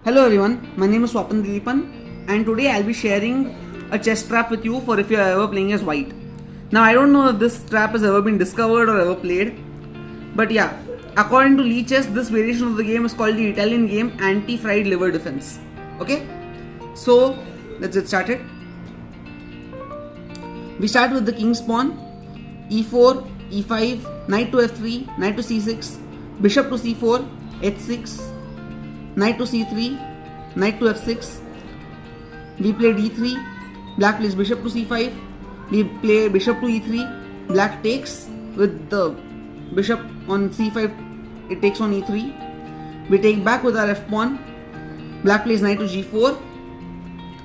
Hello everyone, my name is Swapan Dilipan and today I'll be sharing a chess trap with you for if you are ever playing as white. Now I don't know if this trap has ever been discovered or ever played, but yeah, according to Lichess, this variation of the game is called the Italian game anti-fried liver defense. Okay, so let's get started. We start with the king's pawn, e4, e5, knight to f3, knight to c6, bishop to c4, h6, knight to c3, knight to f6, we play d3, black plays bishop to c5, we play bishop to e3, black takes with the bishop on c5, it takes on e3, we take back with our f pawn, black plays knight to g4,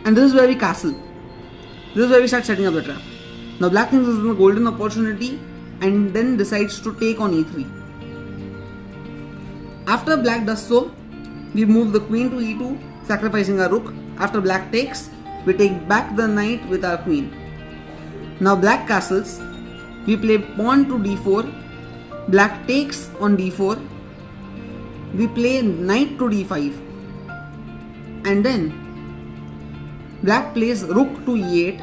and this is where we castle. This is where we start setting up the trap. Now black thinks this is a golden opportunity and then decides to take on e3. After black does so, we move the queen to e2, sacrificing our rook. After black takes, we take back the knight with our queen. Now black castles, we play pawn to d4, black takes on d4, we play knight to d5, and then black plays rook to e8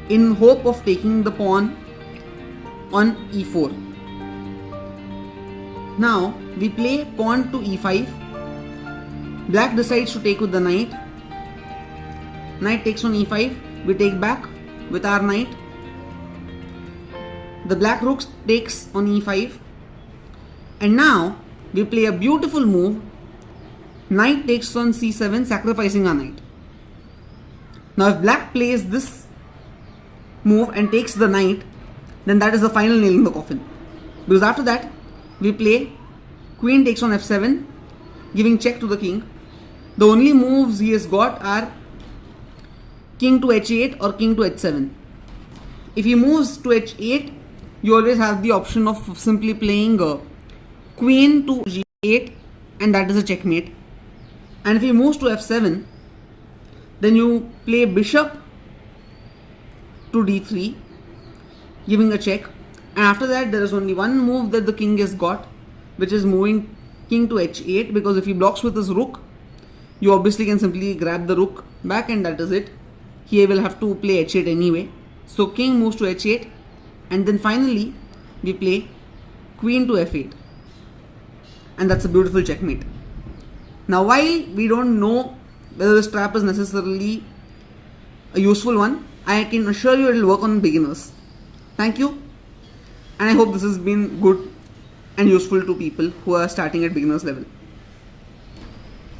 in hope of taking the pawn on e4. Now we play pawn to e5, black decides to take with the knight, knight takes on e5, we take back with our knight, the black rook takes on e5, and now we play a beautiful move, knight takes on c7, sacrificing our knight. Now if black plays this move and takes the knight, then that is the final nail in the coffin, because after that we play queen takes on f7, giving check to the king. The only moves he has got are king to h8 or king to h7. If he moves to h8, you always have the option of simply playing queen to g8, and that is a checkmate. And if he moves to f7, then you play bishop to d3, giving a check. And after that, there is only one move that the king has got, which is moving king to h8, because if he blocks with his rook, you obviously can simply grab the rook back, and that is it. He will have to play h8 anyway. So king moves to h8, and then finally we play queen to f8, and that's a beautiful checkmate. Now while we don't know whether this trap is necessarily a useful one, I can assure you it will work on beginners. Thank you, and I hope this has been good and useful to people who are starting at beginners level.